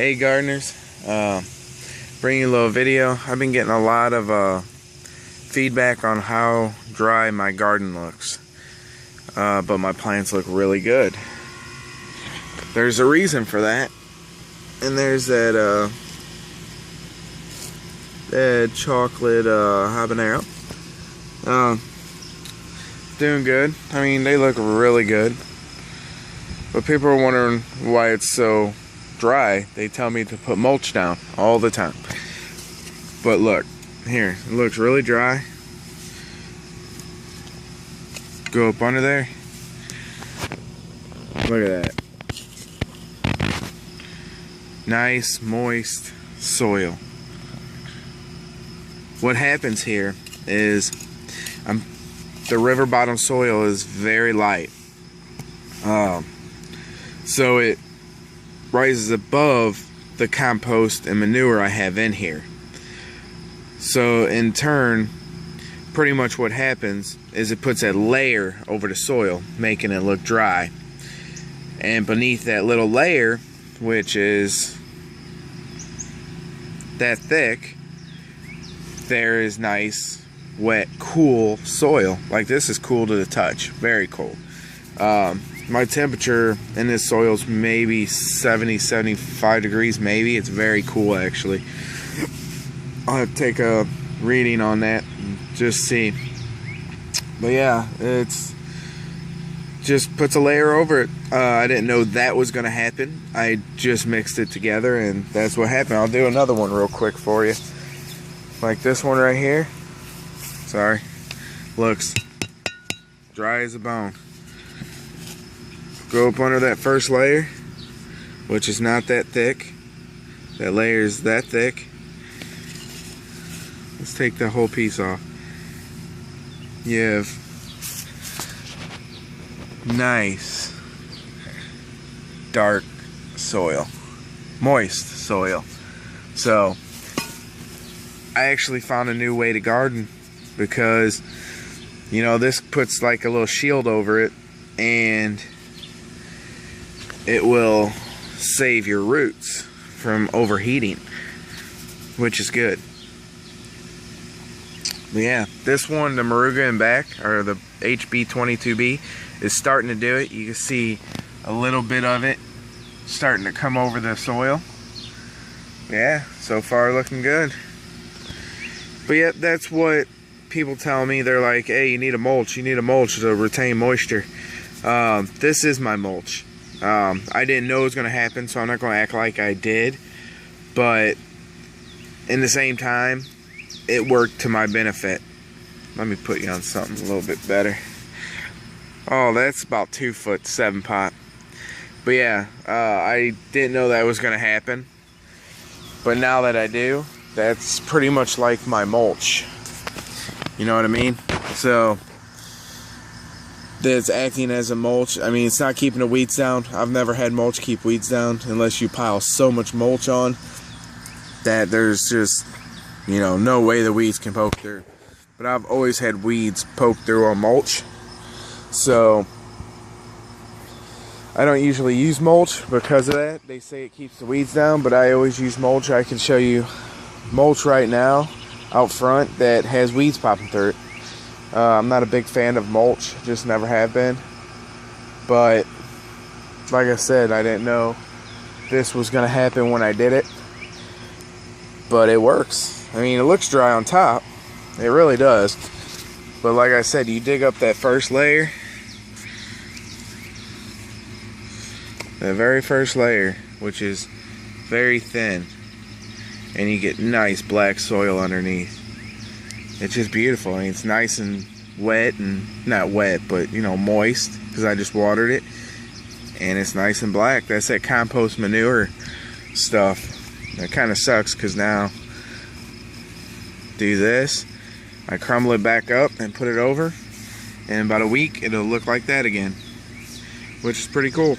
Hey gardeners, bringing you a little video. I've been getting a lot of feedback on how dry my garden looks, but my plants look really good. There's a reason for that, and there's that chocolate habanero. Doing good. I mean, they look really good, but people are wondering why it's so dry. They tell me to put mulch down all the time, but look here, it looks really dry. Go up under there, look at that. Nice moist soil. What happens here is the river bottom soil is very light, so it rises above the compost and manure I have in here. So in turn, pretty much what happens is it puts a layer over the soil, making it look dry. And beneath that little layer, which is that thick, there is nice, wet, cool soil. Like, this is cool to the touch, very cool. My temperature in this soil is maybe 70-75 degrees, maybe. It's very cool, actually. I'll have to take a reading on that and just see. But yeah, it's just puts a layer over it. I didn't know that was going to happen. I just mixed it together, and that's what happened. I'll do another one real quick for you. Like this one right here. Sorry. Looks dry as a bone. Go up under that first layer, which is not that thick. That layer is that thick. Let's take the whole piece off. You have nice dark soil, moist soil. So I actually found a new way to garden, because you know, this puts like a little shield over it, and it will save your roots from overheating, which is good. But yeah, this one, the Moruga and back, or the HB22B, is starting to do it. You can see a little bit of it starting to come over the soil. Yeah, so far looking good. But yeah, that's what people tell me. They're like, hey, you need a mulch to retain moisture. This is my mulch. I didn't know it was going to happen, so I'm not going to act like I did. But in the same time, it worked to my benefit. Let me put you on something a little bit better. Oh, that's about 2'7" pot. But yeah, I didn't know that was going to happen. But now that I do, that's pretty much like my mulch. You know what I mean? So that's acting as a mulch. I mean, it's not keeping the weeds down. I've never had mulch keep weeds down unless you pile so much mulch on that there's just, you know, no way the weeds can poke through. But I've always had weeds poke through on mulch. So I don't usually use mulch because of that. They say it keeps the weeds down, but I always use mulch. I can show you mulch right now out front that has weeds popping through it. I'm not a big fan of mulch, just never have been. But like I said, I didn't know this was going to happen when I did it. But it works. I mean, it looks dry on top. It really does. But like I said, you dig up that first layer. The very first layer, which is very thin. And you get nice black soil underneath. It's just beautiful. I mean, it's nice and wet, and not wet, but you know, moist, because I just watered it, and it's nice and black. That's that compost manure stuff. That kind of sucks, because now do this, I crumble it back up and put it over, and in about a week it'll look like that again, which is pretty cool.